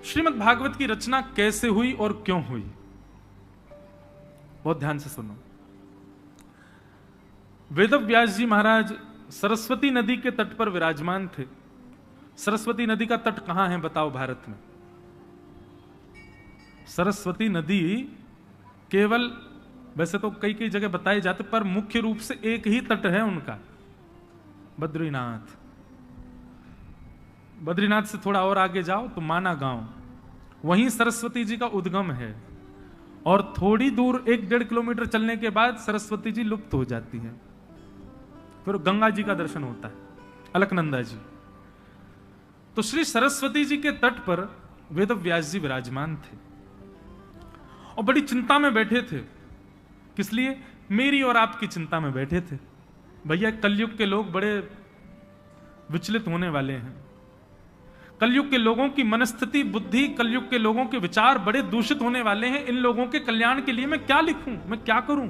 श्रीमद् भागवत की रचना कैसे हुई और क्यों हुई, बहुत ध्यान से सुनो। वेदव्यास जी महाराज सरस्वती नदी के तट पर विराजमान थे। सरस्वती नदी का तट कहां है बताओ भारत में? सरस्वती नदी केवल, वैसे तो कई कई जगह बताए जाते, पर मुख्य रूप से एक ही तट है उनका, बद्रीनाथ। बद्रीनाथ से थोड़ा और आगे जाओ तो माना गांव, वहीं सरस्वती जी का उद्गम है। और थोड़ी दूर 1-1.5 किलोमीटर चलने के बाद सरस्वती जी लुप्त हो जाती है, फिर गंगा जी का दर्शन होता है, अलकनंदा जी। तो श्री सरस्वती जी के तट पर वेदव्यास जी विराजमान थे और बड़ी चिंता में बैठे थे। किस लिए? मेरी और आपकी चिंता में बैठे थे। भैया कलयुग के लोग बड़े विचलित होने वाले हैं। कलयुग के लोगों की मनस्थिति, बुद्धि, कलयुग के लोगों के विचार बड़े दूषित होने वाले हैं। इन लोगों के कल्याण के लिए मैं क्या लिखूं, मैं क्या करूं?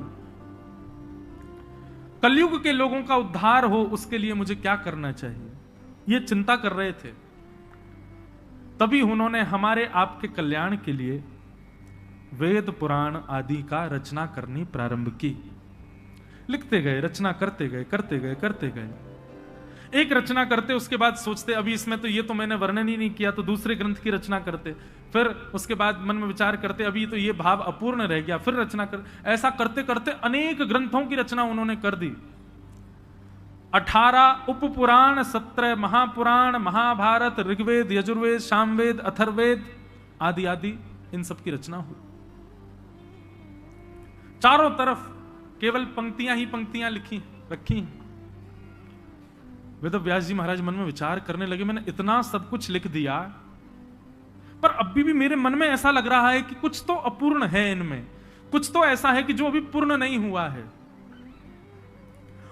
कलयुग के लोगों का उद्धार हो उसके लिए मुझे क्या करना चाहिए, ये चिंता कर रहे थे। तभी उन्होंने हमारे आपके कल्याण के लिए वेद पुराण आदि का रचना करनी प्रारंभ की। लिखते गए, रचना करते गए, करते गए, करते गए। एक रचना करते, उसके बाद सोचते अभी इसमें तो ये तो मैंने वर्णन ही नहीं किया, तो दूसरे ग्रंथ की रचना करते। फिर उसके बाद मन में विचार करते अभी तो ये भाव अपूर्ण रह गया, फिर रचना कर। ऐसा करते करते अनेक ग्रंथों की रचना उन्होंने कर दी। 18 उपपुराण, 17 महापुराण, महाभारत, ऋग्वेद, यजुर्वेद, सामवेद, अथर्ववेद आदि आदि, इन सब की रचना हुई। चारों तरफ केवल पंक्तियां ही पंक्तियां लिखी रखी। वेदव्यास जी महाराज मन में विचार करने लगे, मैंने इतना सब कुछ लिख दिया, पर अभी भी मेरे मन में ऐसा लग रहा है कि कुछ तो अपूर्ण है इनमें, कुछ तो ऐसा है कि जो अभी पूर्ण नहीं हुआ है।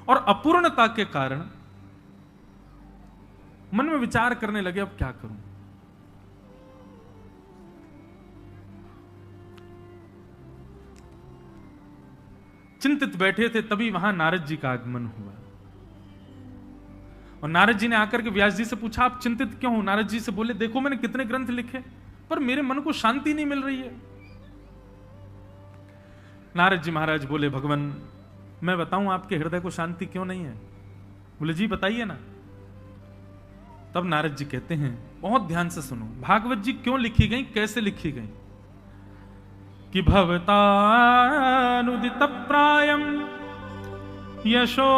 और अपूर्णता के कारण मन में विचार करने लगे अब क्या करूं। चिंतित बैठे थे, तभी वहां नारद जी का आगमन हुआ। और नारद जी ने आकर के व्यास जी से पूछा आप चिंतित क्यों हो? नारद जी से बोले देखो मैंने कितने ग्रंथ लिखे, पर मेरे मन को शांति नहीं मिल रही है। नारद जी महाराज बोले भगवान मैं बताऊं आपके हृदय को शांति क्यों नहीं है? बोले जी बताइए ना। तब नारद जी कहते हैं, बहुत ध्यान से सुनो, भागवत जी क्यों लिखी गई, कैसे लिखी गई? कि भवतानुदित प्रायम यशो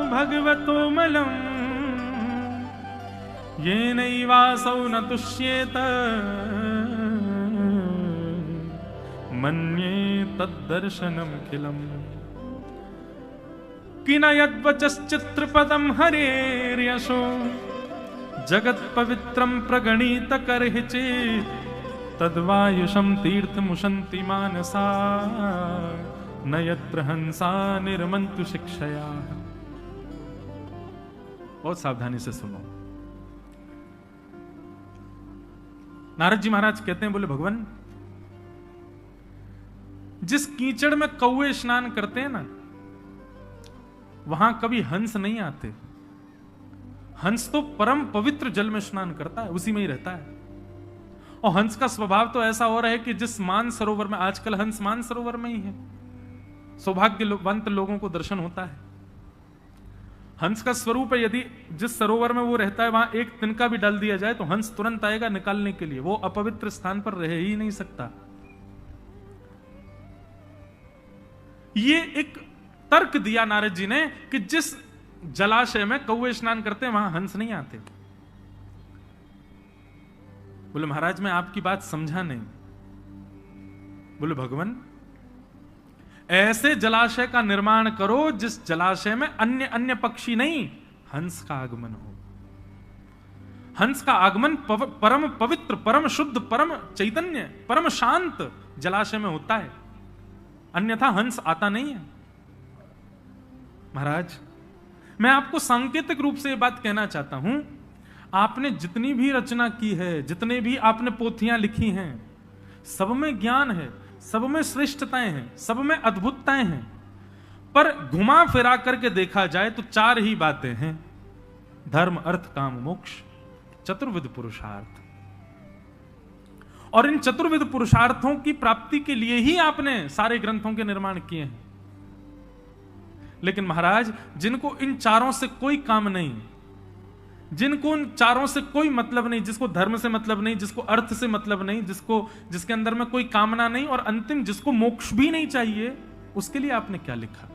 भगवतो मलम ये नैवासौ न तुष्येत मन्ये तद्दर्शनम खिलम कि न यद्वचश्चित्रपदम हरेर्यशो जगत पवित्रम प्रगणित करहि चेत् तद्वायुषम तीर्थमुशन्ति मानसा न यत्र हंसा निर्मंतु शिक्षया। बहुत सावधानी से सुनो। नारद जी महाराज कहते हैं, बोले भगवान जिस कीचड़ में कौवे स्नान करते हैं ना, वहां कभी हंस नहीं आते। हंस तो परम पवित्र जल में स्नान करता है, उसी में ही रहता है। और हंस का स्वभाव तो ऐसा हो रहा है कि जिस मान सरोवर में, आजकल हंस मान सरोवर में ही है, सौभाग्यवंत लोगों को दर्शन होता है। हंस का स्वरूप है, यदि जिस सरोवर में वो रहता है वहां एक तिनका भी डाल दिया जाए तो हंस तुरंत आएगा निकालने के लिए, वो अपवित्र स्थान पर रह ही नहीं सकता। ये एक तर्क दिया नारद जी ने कि जिस जलाशय में कौवे स्नान करते हैं वहां हंस नहीं आते। बोले महाराज मैं आपकी बात समझा नहीं। बोले भगवान ऐसे जलाशय का निर्माण करो जिस जलाशय में अन्य अन्य पक्षी नहीं, हंस का आगमन हो। हंस का आगमन परम पवित्र, परम शुद्ध, परम चैतन्य, परम शांत जलाशय में होता है, अन्यथा हंस आता नहीं है। महाराज मैं आपको सांकेतिक रूप से यह बात कहना चाहता हूं, आपने जितनी भी रचना की है, जितने भी आपने पोथियां लिखी हैं, सब में ज्ञान है, सब में श्रेष्ठताएं हैं, सब में अद्भुतताएं हैं, पर घुमा फिरा करके देखा जाए तो 4 ही बातें हैं: धर्म, अर्थ, काम, मोक्ष, चतुर्विध पुरुषार्थ। और इन चतुर्विध पुरुषार्थों की प्राप्ति के लिए ही आपने सारे ग्रंथों के निर्माण किए हैं। लेकिन महाराज, जिनको इन चारों से कोई काम नहीं, जिनको उन चारों से कोई मतलब नहीं, जिसको धर्म से मतलब नहीं, जिसको अर्थ से मतलब नहीं, जिसके अंदर में कोई कामना नहीं, और अंतिम जिसको मोक्ष भी नहीं चाहिए, उसके लिए आपने क्या लिखा?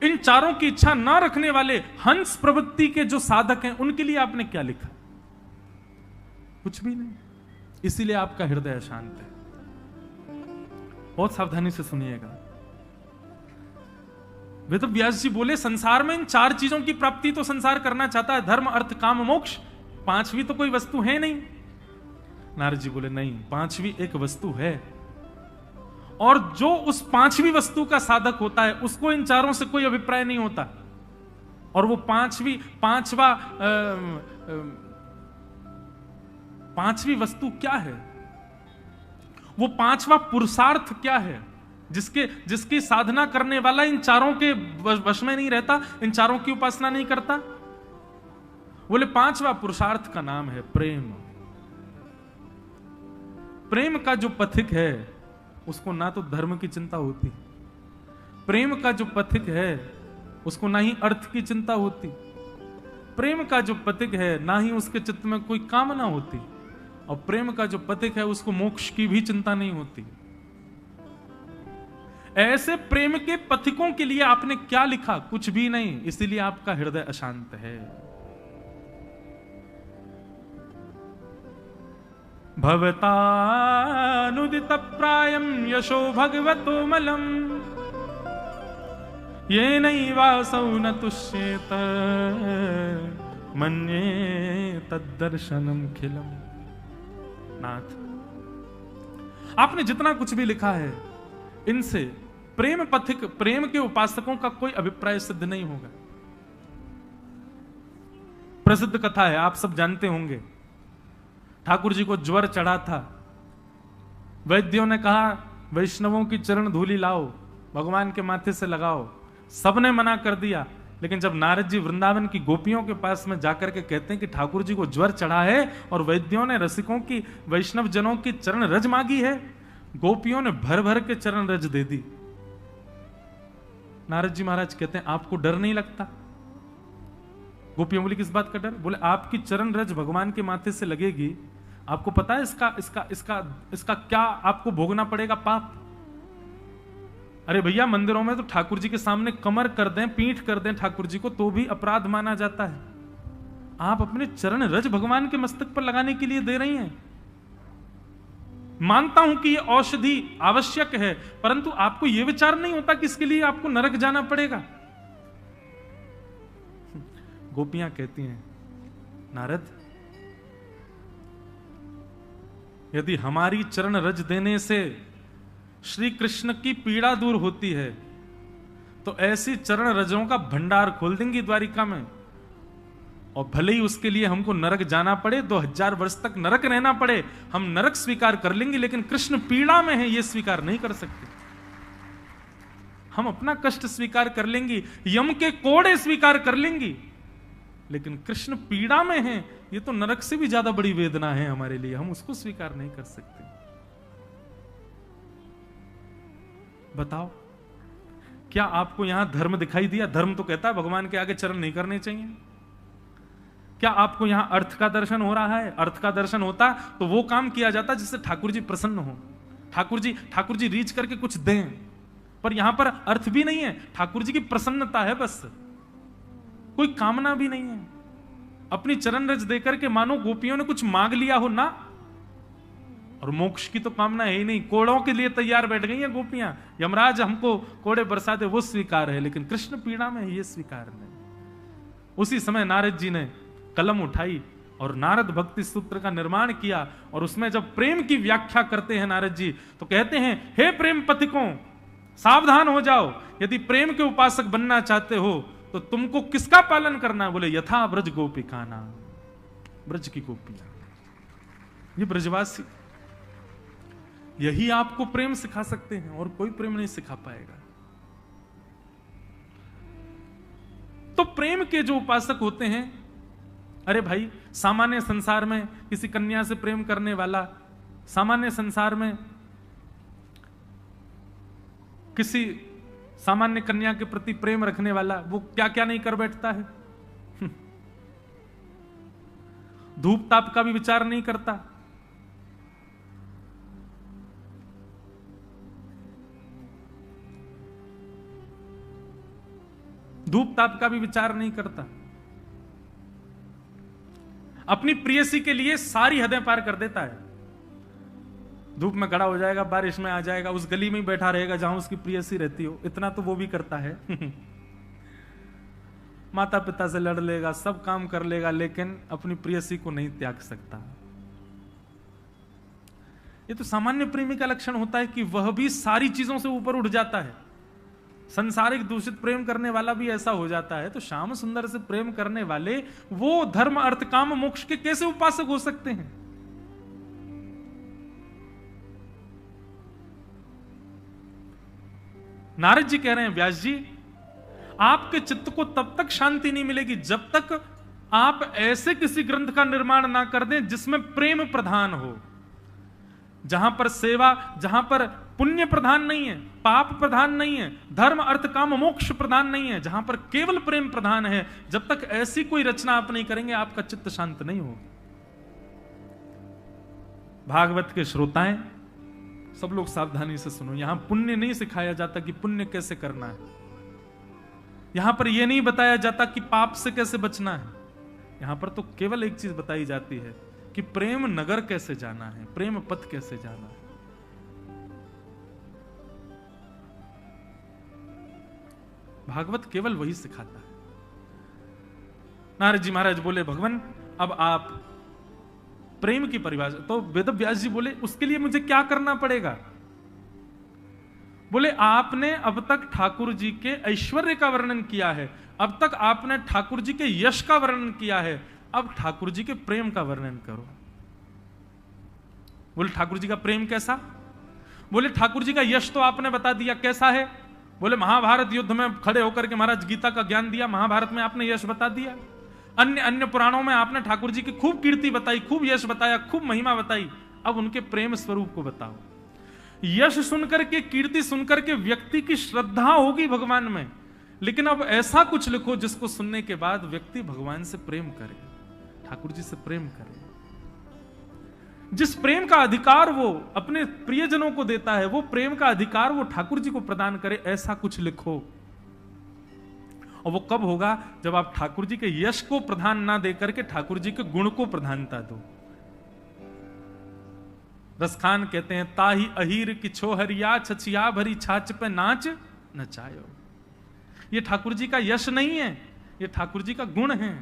इन चारों की इच्छा ना रखने वाले हंस प्रवृत्ति के जो साधक हैं, उनके लिए आपने क्या लिखा? कुछ भी नहीं। इसीलिए आपका हृदय अशांत है। बहुत सावधानी से सुनिएगा। वे तो व्यास जी बोले, संसार में इन चार चीजों की प्राप्ति तो संसार करना चाहता है, धर्म अर्थ काम मोक्ष, पांचवी तो कोई वस्तु है नहीं। नारद जी बोले, नहीं, पांचवी एक वस्तु है, और जो उस पांचवी वस्तु का साधक होता है उसको इन चारों से कोई अभिप्राय नहीं होता। और वो पांचवी वस्तु क्या है? वो पांचवा पुरुषार्थ क्या है जिसकी साधना करने वाला इन चारों के वश में नहीं रहता, इन चारों की उपासना नहीं करता? बोले, पांचवा पुरुषार्थ का नाम है प्रेम। प्रेम का जो पथिक है उसको ना तो धर्म की चिंता होती, प्रेम का जो पथिक है उसको ना ही अर्थ की चिंता होती, प्रेम का जो पथिक है ना ही उसके चित्त में कोई कामना होती, और प्रेम का जो पथिक है उसको मोक्ष की भी चिंता नहीं होती। ऐसे प्रेम के पथिकों के लिए आपने क्या लिखा? कुछ भी नहीं। इसीलिए आपका हृदय अशांत है। भवतानुदित प्रायम यशो भगवतो मलम ये नैवासौ न तुष्येत मन्ये तद्दर्शनम खिलम। नाथ, आपने जितना कुछ भी लिखा है, इनसे प्रेम पथिक, प्रेम के उपासकों का कोई अभिप्राय सिद्ध नहीं होगा। प्रसिद्ध कथा है, आप सब जानते होंगे। ठाकुर जी को ज्वर चढ़ा था, वैद्यों ने कहा वैष्णवों की चरण धूलि लाओ, भगवान के माथे से लगाओ। सबने मना कर दिया, लेकिन जब नारद जी वृंदावन की गोपियों के पास में जाकर के कहते हैं कि ठाकुर जी को ज्वर चढ़ा है और वैद्यों ने रसिकों की, वैष्णव जनों की चरण रज मांगी है, गोपियों ने भर भर के चरण रज दे दी। नारद जी महाराज कहते हैं, आपको डर नहीं लगता? गोपियों बोली, किस बात का डर? बोले, आपकी चरण रज भगवान के माथे से लगेगी, आपको पता है इसका क्या आपको भोगना पड़ेगा पाप? अरे भैया, मंदिरों में तो ठाकुर जी के सामने कमर कर दें, पीठ कर दें ठाकुर जी को, तो भी अपराध माना जाता है। आप अपने चरण रज भगवान के मस्तक पर लगाने के लिए दे रही हैं। मानता हूं कि यह औषधि आवश्यक है, परंतु आपको यह विचार नहीं होता कि इसके लिए आपको नरक जाना पड़ेगा। गोपियां कहती हैं, नारद, यदि हमारी चरण रज देने से श्री कृष्ण की पीड़ा दूर होती है तो ऐसी चरण रजों का भंडार खोल देंगी द्वारिका में, और भले ही उसके लिए हमको नरक जाना पड़े, 2000 वर्ष तक नरक रहना पड़े, हम नरक स्वीकार कर लेंगे, लेकिन कृष्ण पीड़ा में है यह स्वीकार नहीं कर सकते। हम अपना कष्ट स्वीकार कर लेंगी, यम के कोड़े स्वीकार कर लेंगी, लेकिन कृष्ण पीड़ा में है, ये तो नरक से भी ज्यादा बड़ी वेदना है हमारे लिए, हम उसको स्वीकार नहीं कर सकते। बताओ, क्या आपको यहां धर्म दिखाई दिया? धर्म तो कहता है भगवान के आगे चरण नहीं करने चाहिए। क्या आपको यहां अर्थ का दर्शन हो रहा है? अर्थ का दर्शन होता तो वो काम किया जाता जिससे ठाकुर जी प्रसन्न हो, ठाकुर जी रीच करके कुछ दें, पर यहां पर अर्थ भी नहीं है, ठाकुर जी की प्रसन्नता है बस, कोई कामना भी नहीं है। अपनी चरण रज देकर के मानो गोपियों ने कुछ मांग लिया हो ना, और मोक्ष की तो कामना है ही नहीं, कोड़ों के लिए तैयार बैठ गई हैं गोपियां। यमराज हमको कोड़े बरसा दे, वो स्वीकार है, लेकिन कृष्ण पीड़ा में ये स्वीकार नहीं। उसी समय नारद जी ने कलम उठाई और नारद भक्ति सूत्र का निर्माण किया, और उसमें जब प्रेम की व्याख्या करते हैं नारद जी, तो कहते हैं, हे प्रेम पथिकों, सावधान हो जाओ, यदि प्रेम के उपासक बनना चाहते हो तो तुमको किसका पालन करना है? बोले, यथा ब्रज गोपिकाना, ब्रज की गोपियां, ये ब्रजवासी, यही आपको प्रेम सिखा सकते हैं, और कोई प्रेम नहीं सिखा पाएगा। तो प्रेम के जो उपासक होते हैं, अरे भाई, सामान्य संसार में किसी कन्या से प्रेम करने वाला, सामान्य संसार में किसी सामान्य कन्या के प्रति प्रेम रखने वाला, वो क्या क्या नहीं कर बैठता है। धूप ताप का भी विचार नहीं करता। धूप ताप का भी विचार नहीं करता। अपनी प्रेयसी के लिए सारी हदें पार कर देता है। धूप में खड़ा हो जाएगा, बारिश में आ जाएगा, उस गली में ही बैठा रहेगा जहां उसकी प्रेयसी रहती हो। इतना तो वो भी करता है। माता पिता से लड़ लेगा, सब काम कर लेगा, लेकिन अपनी प्रेयसी को नहीं त्याग सकता। ये तो सामान्य प्रेमी का लक्षण होता है कि वह भी सारी चीजों से ऊपर उठ जाता है। संसारिक दूषित प्रेम करने वाला भी ऐसा हो जाता है, तो श्याम सुंदर से प्रेम करने वाले वो धर्म अर्थ काम मोक्ष के कैसे उपासक हो सकते हैं? नारद जी कह रहे हैं, व्यास जी, आपके चित्त को तब तक शांति नहीं मिलेगी जब तक आप ऐसे किसी ग्रंथ का निर्माण ना कर दें जिसमें प्रेम प्रधान हो, जहां पर सेवा, जहां पर पुण्य प्रधान नहीं है, पाप प्रधान नहीं है, धर्म अर्थ काम मोक्ष प्रधान नहीं है, जहां पर केवल प्रेम प्रधान है। जब तक ऐसी कोई रचना आप नहीं करेंगे, आपका चित्त शांत नहीं होगा। भागवत के श्रोताएं सब लोग सावधानी से सुनो, यहां पुण्य नहीं सिखाया जाता कि पुण्य कैसे करना है। यहां पर यह नहीं बताया जाता कि पाप से कैसे बचना है। यहां पर तो केवल एक चीज बताई जाती है कि प्रेम नगर कैसे जाना है, प्रेम पथ कैसे जाना है। भागवत केवल वही सिखाता है। नारद जी महाराज बोले, भगवान अब आप प्रेम की परिभाषा, तो वेद व्यास जी बोले उसके लिए मुझे क्या करना पड़ेगा? बोले आपने अब तक ठाकुर जी के ऐश्वर्य का वर्णन किया है, अब तक आपने ठाकुर जी के यश का वर्णन किया है, अब ठाकुर जी के प्रेम का वर्णन करो। बोले ठाकुर जी का प्रेम कैसा? बोले ठाकुर जी का यश तो आपने बता दिया, कैसा है? बोले महाभारत युद्ध में खड़े होकर के महाराज गीता का ज्ञान दिया, महाभारत में आपने यश बता दिया। अन्य अन्य पुराणों में आपने ठाकुर जी की खूब कीर्ति बताई, खूब यश बताया, खूब महिमा बताई। अब उनके प्रेम स्वरूप को बताओ। यश सुनकर के, कीर्ति सुनकर के व्यक्ति की श्रद्धा होगी भगवान में, लेकिन अब ऐसा कुछ लिखो जिसको सुनने के बाद व्यक्ति भगवान से प्रेम करे, ठाकुर जी से प्रेम करे। जिस प्रेम का अधिकार वो अपने प्रियजनों को देता है, वो प्रेम का अधिकार वो ठाकुर जी को प्रदान करे, ऐसा कुछ लिखो। और वो कब होगा? जब आप ठाकुर जी के यश को प्रधान ना देकर के ठाकुर जी के गुण को प्रधानता दो। रसखान कहते हैं, ताही अहीर की छोहरिया छछिया भरी छाछ पे नाच नचायो। ये ठाकुर जी का यश नहीं है, ये ठाकुर जी का गुण है।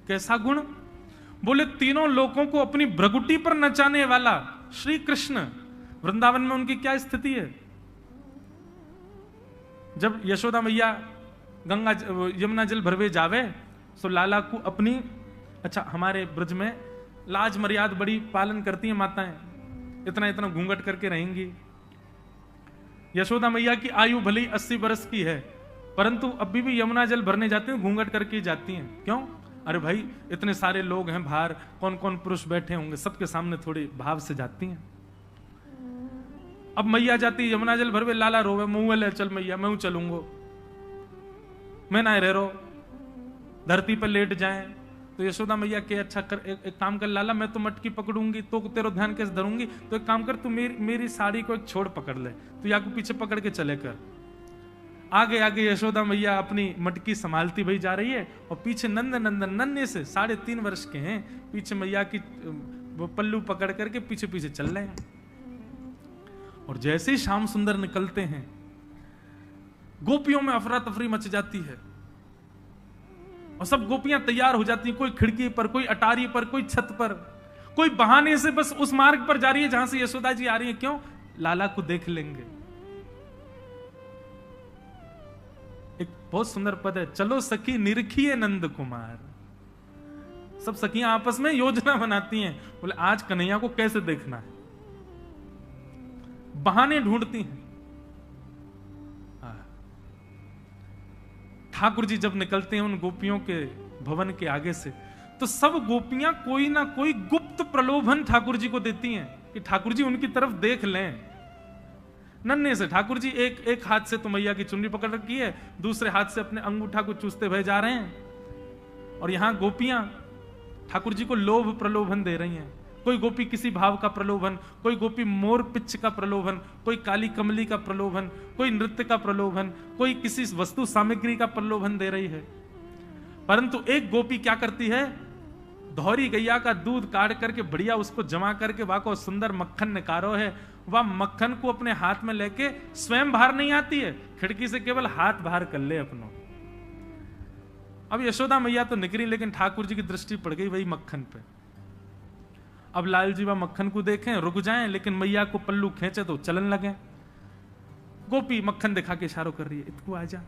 कैसा गुण? बोले तीनों लोगों को अपनी भ्रगुटी पर नचाने वाला श्री कृष्ण। वृंदावन में उनकी क्या स्थिति है? जब यशोदा मैया गंगा यमुना जल भरवे जावे, सो लाला को अपनी, अच्छा हमारे ब्रज में लाज मर्याद बड़ी पालन करती हैं माताएं, इतना इतना घूंघट करके रहेंगी। यशोदा मैया की आयु भली 80 वर्ष की है, परंतु अभी भी यमुना जल भरने जाती हैं, घूंघट करके जाती हैं। क्यों? अरे भाई इतने सारे लोग हैं बाहर, कौन कौन पुरुष बैठे होंगे, सबके सामने थोड़ी भाव से जाती हैं। अब मैया जाती यमुना जल भरवे, लाला रोवे, मुंह ले चल मैया, मैं चलूंगो, मैं ना रह रो, धरती पर लेट जाएं। तो यशोदा मैया के अच्छा कर, एक काम कर लाला, मैं तो मटकी पकड़ूंगी तो तेरा ध्यान कैसे धरूंगी, तो एक काम कर तू मेरी साड़ी को एक छोड़ पकड़ ले, तो या को पीछे पकड़ के चले कर। आगे आगे यशोदा मैया अपनी मटकी संभालती भाई जा रही है, और पीछे नंदन नन्हे से 3.5 वर्ष के हैं, पीछे मैया की वो पल्लू पकड़ करके पीछे पीछे चल रहे हैं। और जैसे ही श्याम सुंदर निकलते हैं, गोपियों में अफरा तफरी मच जाती है, और सब गोपियां तैयार हो जाती हैं, कोई खिड़की पर, कोई अटारी पर, कोई छत पर, कोई बहाने से बस उस मार्ग पर जा रही है जहां से यशोदा जी आ रही है। क्यों? लाला को देख लेंगे। एक बहुत सुंदर पद है, चलो सखी निरखिए नंद कुमार। सब सखियां आपस में योजना बनाती हैं, बोले आज कन्हैया को कैसे देखना है, बहाने ढूंढती हैं। ठाकुर जी जब निकलते हैं उन गोपियों के भवन के आगे से, तो सब गोपियां कोई ना कोई गुप्त प्रलोभन ठाकुर जी को देती हैं कि ठाकुर जी उनकी तरफ देख लें। नन्हे से ठाकुर जी एक हाथ से तो मैया की चुनरी पकड़ रखी है, दूसरे हाथ से अपने अंगूठा को चूसते हुए जा रहे हैं, और यहां गोपियां ठाकुर जी को लोभ प्रलोभन दे रही हैं। कोई गोपी किसी भाव का प्रलोभन, कोई गोपी मोर पिच्च का प्रलोभन, कोई काली कमली का प्रलोभन, कोई नृत्य का प्रलोभन, कोई किसी वस्तु सामग्री का प्रलोभन दे रही है। परंतु एक गोपी क्या करती है, धौरी गैया का दूध काट करके बढ़िया उसको जमा करके वहां को सुंदर मक्खन निकारो है, वह मक्खन को अपने हाथ में लेके स्वयं बाहर नहीं आती है, खिड़की से केवल हाथ बाहर कर ले अपनों। अब यशोदा मैया तो निकली, लेकिन ठाकुर जी की दृष्टि पड़ गई वही मक्खन पे। अब लाल जी वह मक्खन को देखें, रुक जाएं, लेकिन मैया को पल्लू खींचे तो चलन लगे। गोपी मक्खन दिखा के इशारों कर रही है, इतको आ जा।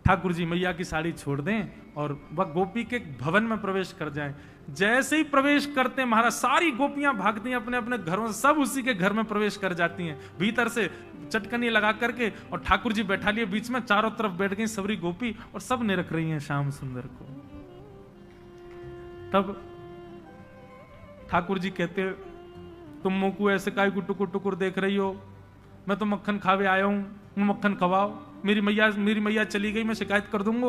ठाकुर जी मैया की साड़ी छोड़ दें और वह गोपी के भवन में प्रवेश कर जाएं। जैसे ही प्रवेश करते हैं महाराज, सारी गोपियां भागती हैं अपने अपने घरों, सब उसी के घर में प्रवेश कर जाती हैं, भीतर से चटकनी लगा करके, और ठाकुर जी बैठा लिए बीच में, चारों तरफ बैठ गई सबरी गोपी और सब ने रख रही हैं श्याम सुंदर को। तब ठाकुर जी कहते, तुम मुंह को ऐसे काय को टुकुर टुकुर देख रही हो, मैं तो मक्खन खावे आया हूं, मक्खन खवाओ, मेरी मैया चली गई, मैं शिकायत कर दूंगा।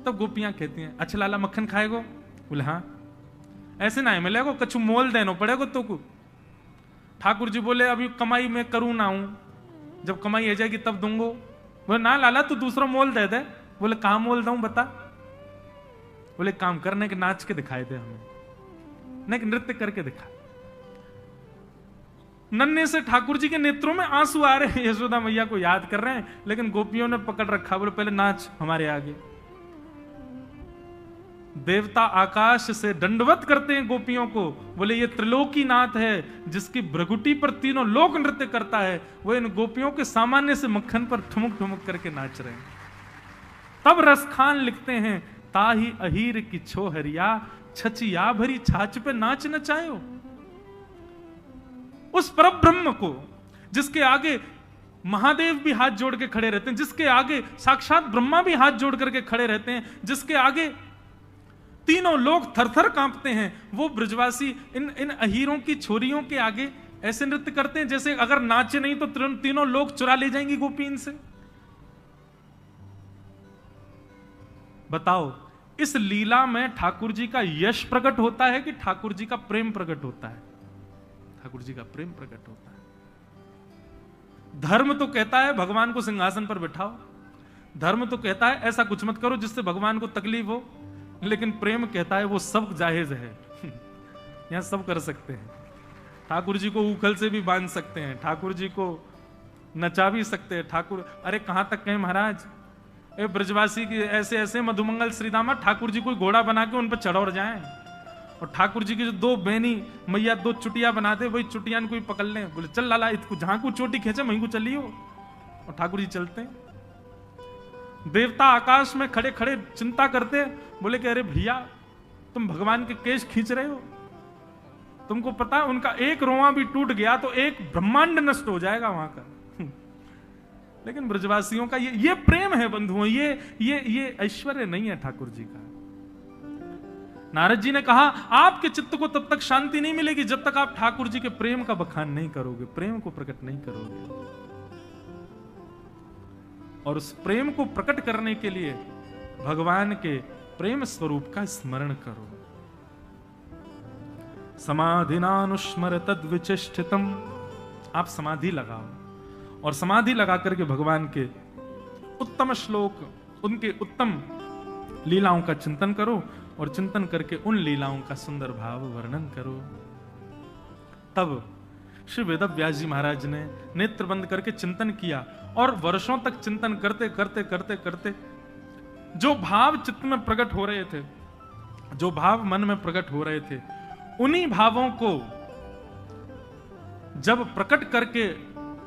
तब गोपियां कहती हैं, अच्छा लाला मक्खन खाएगो? बोले हाँ। ऐसे ना मिलेगो, कछु मोल देनो पड़ेगो तो को। ठाकुर जी बोले, अभी कमाई मैं करूं ना हूं, जब कमाई आ जाएगी तब दूंगो। बोले ना लाला तू दूसरा मोल दे दे। बोले कहां मोल दूं बता। बोले काम करने के नाच के दिखाई दे हमें, नहीं नृत्य करके दिखा। नन्हे से ठाकुर जी के नेत्रों में आंसू आ रहे हैं, यशोदा मैया को याद कर रहे हैं, लेकिन गोपियों ने पकड़ रखा। बोले पहले नाच हमारे आगे। देवता आकाश से दंडवत करते हैं गोपियों को, बोले ये त्रिलोकी नाथ है जिसकी भ्रगुटी पर तीनों लोक नृत्य करता है, वो इन गोपियों के सामान्य से मक्खन पर ठुमुक ठुमुक करके नाच रहे हैं। तब रसखान लिखते हैं, ताही अहीर की छोहरिया, छचिया भरी छाछ पे नाच नचायो। उस परब्रह्म को जिसके आगे महादेव भी हाथ जोड़ के खड़े रहते हैं, जिसके आगे साक्षात ब्रह्मा भी हाथ जोड़ करके खड़े रहते हैं, जिसके आगे तीनों लोग थरथर कांपते हैं, वो ब्रजवासी इन अहीरों की छोरियों के आगे ऐसे नृत्य करते हैं जैसे अगर नाचे नहीं तो तीनों लोग चुरा ले जाएंगी गोपी इनसे। बताओ, इस लीला में ठाकुर जी का यश प्रकट होता है कि ठाकुर जी का प्रेम प्रकट होता है? ठाकुर जी का प्रेम प्रकट होता है। धर्म तो कहता है भगवान को सिंहासन पर बिठाओ, धर्म तो कहता है ऐसा कुछ मत करो जिससे भगवान को तकलीफ हो, लेकिन प्रेम कहता है वो सब जायज है। यहां सब कर सकते हैं। ठाकुर जी को उखल से भी बांध सकते हैं, ठाकुर जी को नचा भी सकते हैं। ठाकुर, अरे कहां तक कहें महाराज, ए ब्रजवासी की ऐसे ऐसे मधुमंगल श्रीदामा ठाकुर जी कोई घोड़ा बना के उन पर चढ़ जाएं, और ठाकुर जी की जो दो बहनी मैया दो चुटिया बनाते, वही चुटिया को भी पकड़ लें। बोले चल लाला, इसको जहां को चोटी खींचे वहीं को चलियो, और ठाकुर जी चलते हैं। देवता आकाश में खड़े खड़े चिंता करते, बोले कि अरे भैया तुम भगवान के केश खींच रहे हो, तुमको पता है उनका एक रोआ भी टूट गया तो एक ब्रह्मांड नष्ट हो जाएगा वहां का। लेकिन ब्रजवासियों का ये प्रेम है बंधुओं, ये ऐश्वर्य नहीं है ठाकुर जी का। नारद जी ने कहा आपके चित्त को तब तक शांति नहीं मिलेगी जब तक आप ठाकुर जी के प्रेम का बखान नहीं करोगे, प्रेम को प्रकट नहीं करोगे। और उस प्रेम को प्रकट करने के लिए भगवान के प्रेम स्वरूप का स्मरण करो। समाधिनानुस्मर तद्विचेष्टितम, आप समाधि लगाओ और समाधि लगा करके भगवान के उत्तम श्लोक, उनके उत्तम लीलाओं का चिंतन करो, और चिंतन करके उन लीलाओं का सुंदर भाव वर्णन करो। तब श्री वेदव्यास जी महाराज ने नेत्र बंद करके चिंतन किया, और वर्षों तक चिंतन करते करते करते करते जो भाव चित्त में प्रकट हो रहे थे, जो भाव मन में प्रकट हो रहे थे, उन्हीं भावों को जब प्रकट करके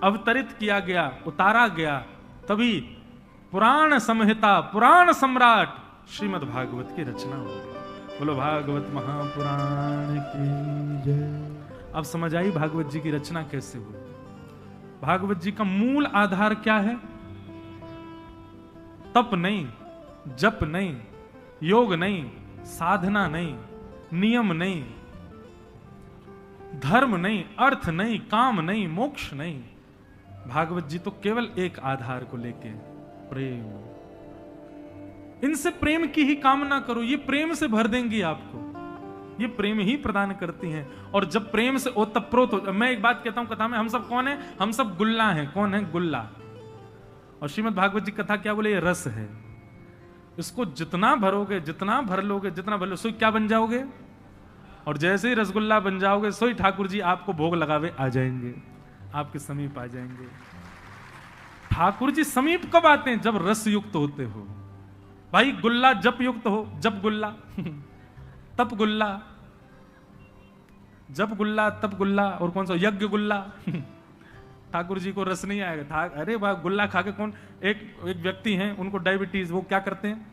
अवतरित किया गया, उतारा गया, तभी पुराण संहिता, पुराण सम्राट श्रीमद् भागवत की रचना हो गई। बोलो भागवत महापुराण की जय। अब समझ आई भागवत जी की रचना कैसे हुई। भागवत जी का मूल आधार क्या है? तप नहीं, जप नहीं, योग नहीं, साधना नहीं, नियम नहीं, धर्म नहीं, अर्थ नहीं, काम नहीं, मोक्ष नहीं। भागवत जी तो केवल एक आधार को लेके, प्रेम। इनसे प्रेम की ही कामना करो, ये प्रेम से भर देंगी आपको, ये प्रेम ही प्रदान करती हैं। और जब प्रेम से ओतप्रोत हो, मैं एक बात कहता हूं कथा में, हम सब कौन है? हम सब गुल्ला हैं। कौन है? गुल्ला। और श्रीमद् भागवत जी कथा क्या बोले? ये रस है। इसको जितना भरोगे, जितना भर लोगे, जितना भर लो, सो क्या बन जाओगे। और जैसे ही रसगुल्ला बन जाओगे, सोई ठाकुर जी आपको भोग लगावे आ जाएंगे, आपके समीप आ जाएंगे। ठाकुर जी समीप कब आते हैं? जब रस युक्त होते हो। भाई गुल्ला जब युक्त हो, जब गुल्ला तब गुल्ला, जब गुल्ला तब गुल्ला। और कौन सा? यज्ञ गुल्ला। ठाकुर जी को रस नहीं आएगा। अरे वाह, गुल्ला खा के कौन? एक व्यक्ति हैं, उनको डायबिटीज, वो क्या करते हैं?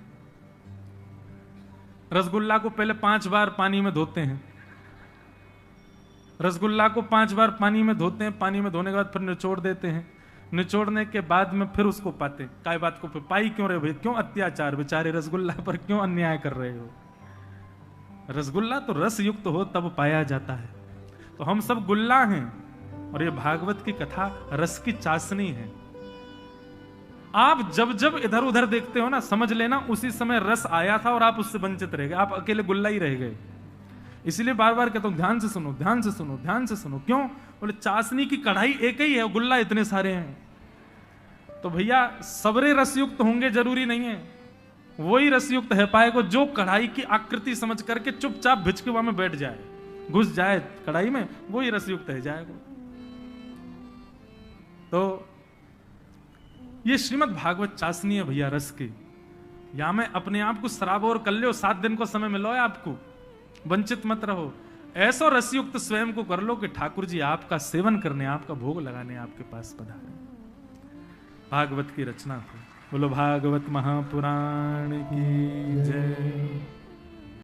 रसगुल्ला को पहले 5 बार पानी में धोते हैं। रसगुल्ला को 5 बार पानी में धोते हैं। पानी में धोने के बाद फिर निचोड़ देते हैं। निचोड़ने के बाद में फिर उसको पाते हैं। काय बात को पाई क्यों रहे भाई? क्यों अत्याचार? बेचारे रसगुल्ला पर क्यों अन्याय कर रहे हो? रसगुल्ला तो रस युक्त हो तब पाया जाता है। तो हम सब गुल्ला हैं, और ये भागवत की कथा रस की चाशनी है। आप जब जब इधर उधर देखते हो ना, समझ लेना उसी समय रस आया था और आप उससे वंचित रह गए। आप अकेले गुल्ला ही रह गए। इसलिए बार बार कहता हूं, ध्यान से सुनो, ध्यान से सुनो, ध्यान से सुनो। क्यों? बोले चाशनी की कढ़ाई एक ही है, गुल्ला इतने सारे हैं। तो भैया सबरे रसयुक्त होंगे जरूरी नहीं है। वही रसयुक्त है पाएगा जो कढ़ाई की आकृति समझ करके चुपचाप भिचकुआ में बैठ जाए, घुस जाए कढ़ाई में, वही रसयुक्त है जाएगा। तो ये श्रीमद् भागवत चाशनी है भैया रस की। या मैं अपने आप को सराबोर कर लो, 7 दिन को समय मिलो है आपको, वंचित मत रहो। ऐसा रसयुक्त स्वयं को कर लो कि ठाकुर जी आपका सेवन करने, आपका भोग लगाने आपके पास पधारे। भागवत की रचना को बोलो। भागवत महापुराण की जय।